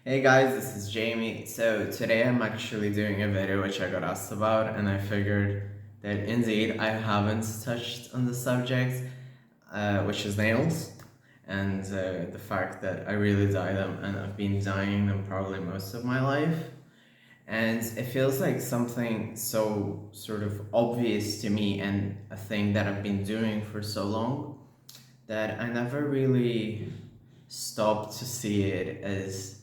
Hey guys, this is Jamie. So today I'm actually doing a video which I got asked about, and I figured that indeed I haven't touched on the subject, which is nails, and the fact that I really dye them, and I've been dyeing them probably most of my life. And it feels like something so sort of obvious to me, and a thing that I've been doing for so long that I never really stopped to see it as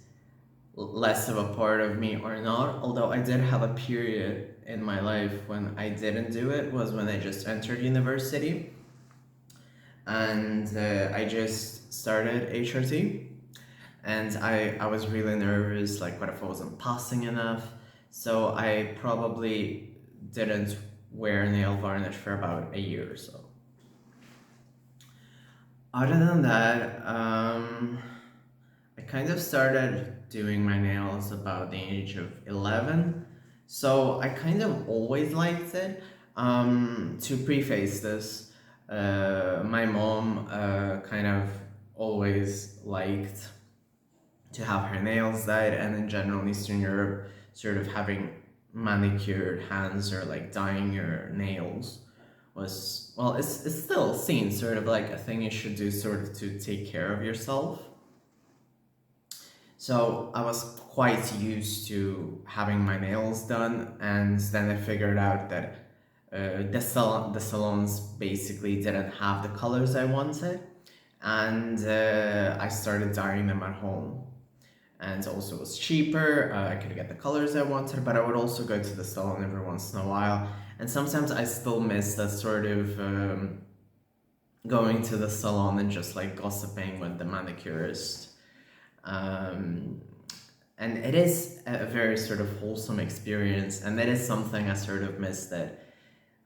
less of a part of me or not. Although I did have a period in my life when I didn't do it, was when I just entered university, and I just started HRT, and I was really nervous, like what if I wasn't passing enough. So I probably didn't wear nail varnish for about a year or so. Other than that, I kind of started doing my nails about the age of 11. So I kind of always liked it. To preface this, my mom kind of always liked to have her nails dyed, and in general in Eastern Europe, sort of having manicured hands or like dyeing your nails was, well, it's still seen sort of like a thing you should do sort of to take care of yourself. So I was quite used to having my nails done, and then I figured out that the salons basically didn't have the colors I wanted, and I started dyeing them at home. And also it was cheaper, I could get the colors I wanted, but I would also go to the salon every once in a while. And sometimes I still miss that sort of going to the salon and just like gossiping with the manicurist. Um, and it is a very sort of wholesome experience, and that is something I sort of miss, that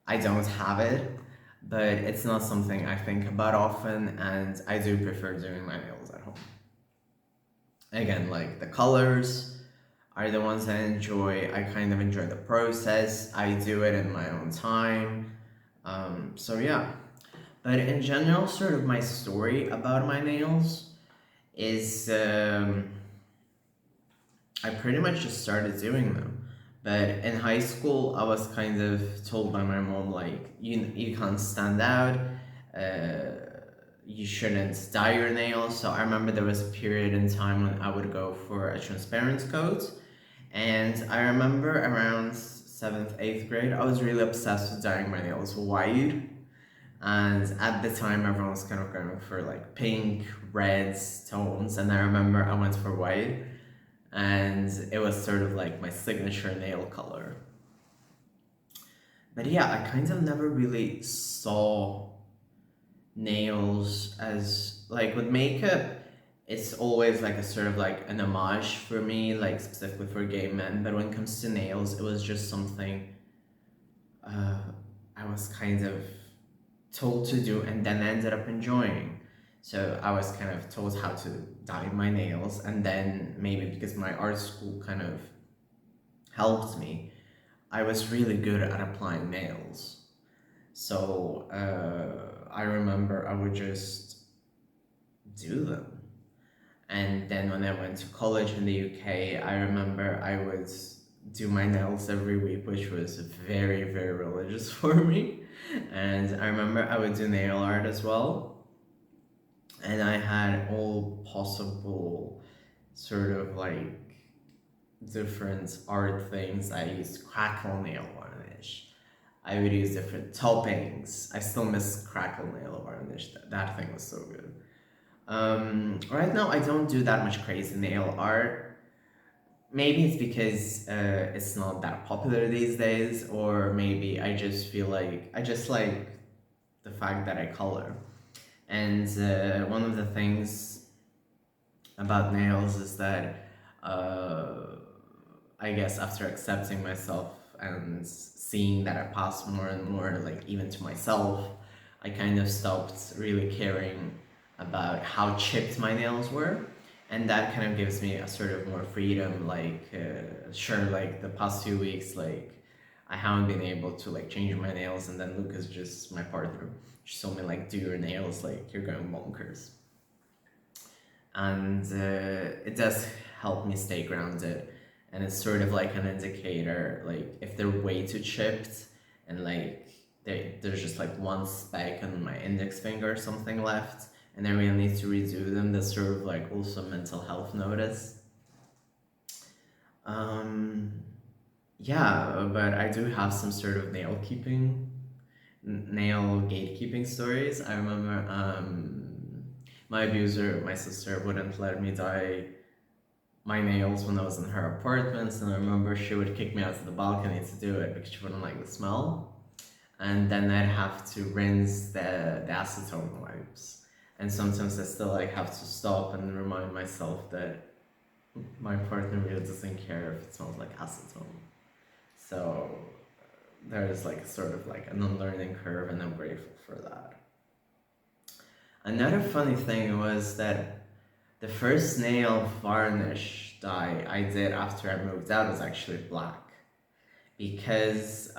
I don't have it, but it's not something I think about often, and I do prefer doing my nails at home. Again, like the colors are the ones I enjoy. I kind of enjoy the process. I do it in my own time. So yeah. But in general, sort of my story about my nails is I pretty much just started doing them. But in high school, I was kind of told by my mom, like, you can't stand out. Uh, you shouldn't dye your nails. So I remember there was a period in time when I would go for a transparent coat. And I remember around 7th, 8th grade, I was really obsessed with dyeing my nails white. And at the time, everyone was kind of going for like pink, reds tones. And I remember I went for white. And it was sort of like my signature nail color. But yeah, I kind of never really saw nails as, like, with makeup, it's always like a sort of like an homage for me, like specifically for gay men. But when it comes to nails, it was just something uh, I was kind of told to do and then ended up enjoying. So I was kind of told how to dye my nails, and then maybe because my art school kind of helped me, I was really good at applying nails. So I remember I would just do them. And then when I went to college in the UK, I remember I would do my nails every week, which was very, very religious for me. And I remember I would do nail art as well. And I had all possible sort of like different art things. I used crackle nail varnish. I would use different toppings. I still miss crackle nail varnish. That thing was so good. Right now, I don't do that much crazy nail art. Maybe it's because it's not that popular these days, or maybe I just feel like I just like the fact that I color. And one of the things about nails is that I guess after accepting myself and seeing that I pass more and more, like even to myself, I kind of stopped really caring about how chipped my nails were. And that kind of gives me a sort of more freedom, like, sure, like the past few weeks, like, I haven't been able to like change my nails, and then Lucas, just my partner, she told me like, do your nails, like you're going bonkers. And it does help me stay grounded. And it's sort of like an indicator, like if they're way too chipped and like there's just like one speck on my index finger or something left, and I really need to redo them. That's sort of like also mental health notice. Um, yeah, but I do have some sort of nail gatekeeping stories. I remember my abuser, my sister, wouldn't let me dye my nails when I was in her apartment, and I remember she would kick me out to the balcony to do it because she wouldn't like the smell. And then I'd have to rinse the acetone wipes. And sometimes I still like have to stop and remind myself that my partner really doesn't care if it smells like acetone. So there's like sort of like an unlearning curve, and I'm grateful for that. Another funny thing was that the first nail varnish dye I did after I moved out was actually black, because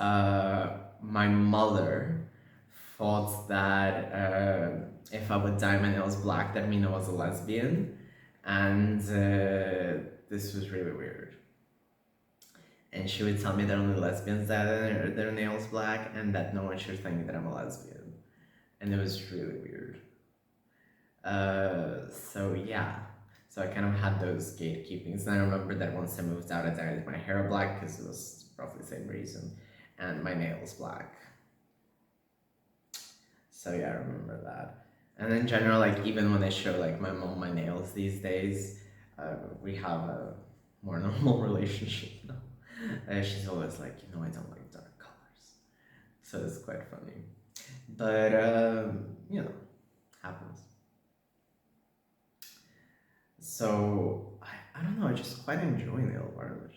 my mother thought that if I would dye my nails black, that mean I was a lesbian, and this was really weird. And she would tell me that only lesbians dye their nails black, and that no one should think that I'm a lesbian, and it was really weird. So yeah, so I kind of had those gatekeepings, and I remember that once I moved out, I dyed my hair black because it was roughly the same reason, and my nails black. So yeah, I remember that. And in general, like even when I show like my mom my nails these days, we have a more normal relationship now. She's always like, I don't like dark colors, so it's quite funny. But happens. So I don't know, I just quite enjoy nail varnish.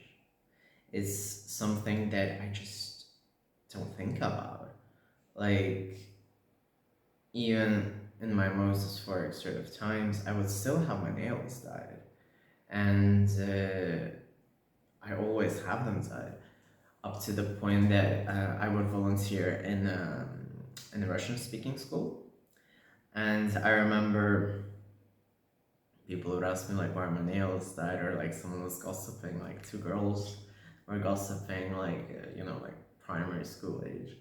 It's something that I just don't think about. Like, even in my most dysphoric sort of times, I would still have my nails dyed. And I always have them dyed, up to the point that I would volunteer in a Russian speaking school. And I remember people would ask me like why are my nails dyed, or like someone was gossiping, like two girls were gossiping, like like primary school age,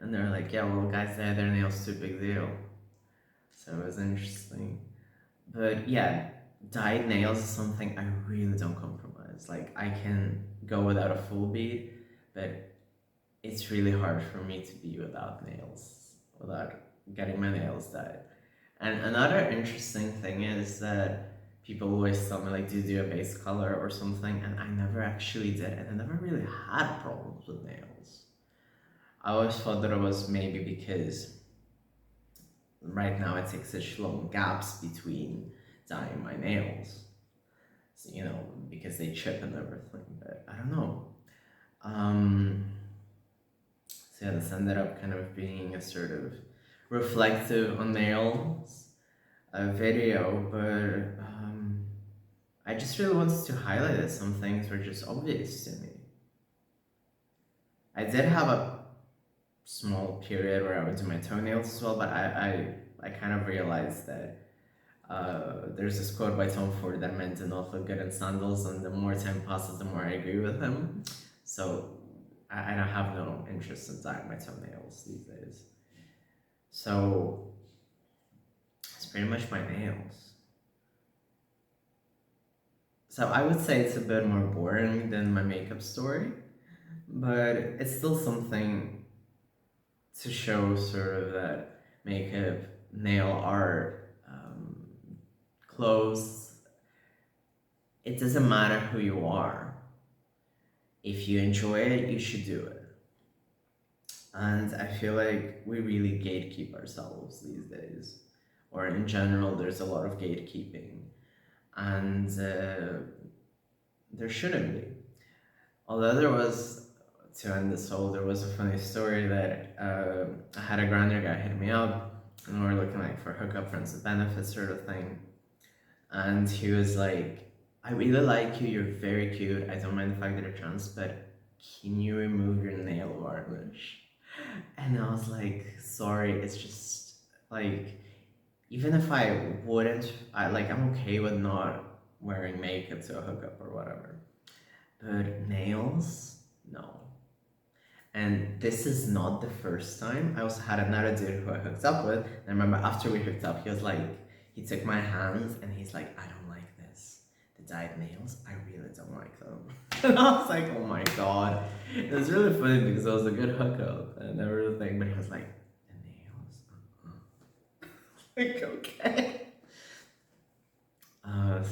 and they're like, yeah, well, guys dye their nails, too big deal. So it was interesting. But yeah, dyed nails is something I really don't compromise. Like I can go without a full bead, but it's really hard for me to be without nails, without getting my nails dyed. And another interesting thing is that people always tell me like, do you do a base color or something? And I never actually did, and I never really had problems with nails. I always thought that it was maybe because right now I take such long gaps between dyeing my nails, so, because they chip and everything. But I don't know. So yeah, this ended up kind of being a sort of reflective on nails video, but I just really wanted to highlight that some things were just obvious to me. I did have a small period where I would do my toenails as well, but I kind of realized that there's this quote by Tom Ford that men do not look good in sandals, and the more time passes, the more I agree with him. So I don't have no interest in dyeing my toenails these days. So it's pretty much my nails. So I would say it's a bit more boring than my makeup story, but it's still something to show sort of that makeup, nail art, clothes, it doesn't matter who you are. If you enjoy it, you should do it. And I feel like we really gatekeep ourselves these days, or in general, there's a lot of gatekeeping, and there shouldn't be. Although to end this whole, there was a funny story that I had a grinder guy hit me up, and we were looking like for hookup friends with benefits sort of thing, and he was like, I really like you, you're very cute, I don't mind the fact that you're trans, but can you remove your nail varnish? And I was like, sorry, it's just like, even if I wouldn't, I'm okay with not wearing makeup to a hookup or whatever. But nails, no. And this is not the first time. I also had another dude who I hooked up with. And I remember after we hooked up, he was like, he took my hands and he's like, I don't like this. The dyed nails, I really don't like them. And I was like, oh my god. It was really funny because it was a good hookup and everything. But he was like, the nails? Like, okay.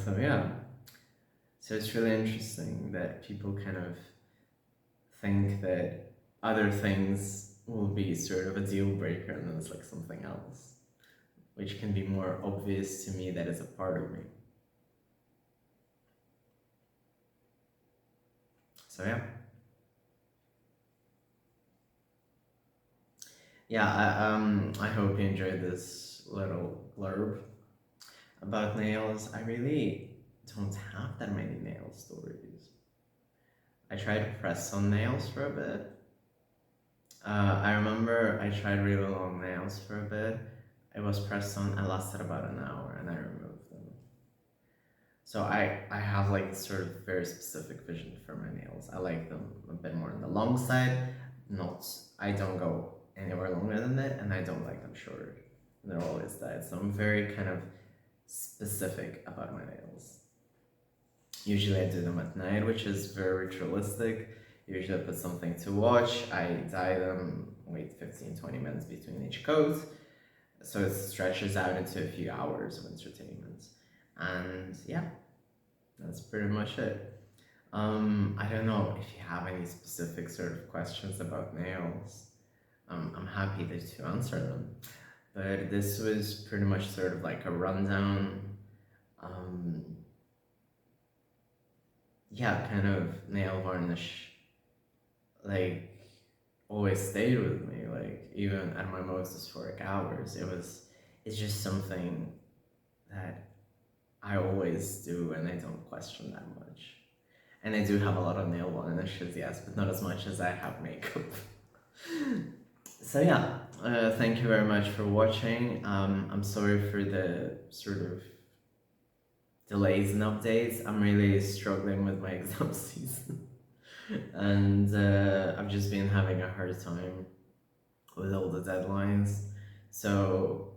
So yeah. So it's really interesting that people kind of think that other things will be sort of a deal breaker and then it's like something else, which can be more obvious to me that is a part of me. So yeah. Yeah, I hope you enjoyed this little blurb about nails. I really don't have that many nail stories. I tried to press on nails for a bit. I remember I tried really long nails for a bit. It was pressed on, it lasted about an hour and I removed them. So I have like sort of very specific vision for my nails. I like them a bit more on the long side. Not, I don't go anywhere longer than that, and I don't like them shorter. They're always dyed. So I'm very kind of specific about my nails. Usually I do them at night, which is very ritualistic. Usually I put something to watch, I dye them, wait 15-20 minutes between each coat, so it stretches out into a few hours of entertainment. And yeah, that's pretty much it. I don't know if you have any specific sort of questions about nails. I'm happy to answer them. But this was pretty much sort of like a rundown. Um, yeah, kind of nail varnish, like, always stayed with me. Like, even at my most dysphoric hours, it's just something that I always do and I don't question that much. And I do have a lot of nail varnishes, yes, but not as much as I have makeup. So yeah, thank you very much for watching. I'm sorry for the sort of delays and updates. I'm really struggling with my exam season. And I've just been having a hard time with all the deadlines. So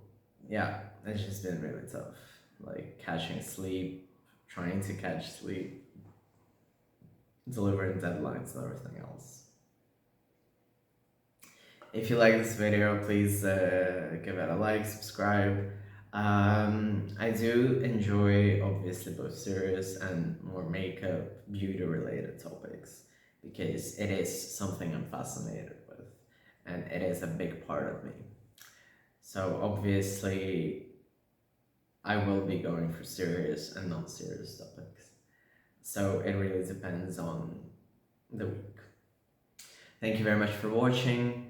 yeah, it's just been really tough. Like catching sleep, trying to catch sleep, delivering deadlines and everything else. If you like this video, please give it a like, subscribe. I do enjoy obviously both serious and more makeup, beauty related topics because it is something I'm fascinated with and it is a big part of me. So obviously I will be going for serious and non-serious topics. So it really depends on the week. Thank you very much for watching.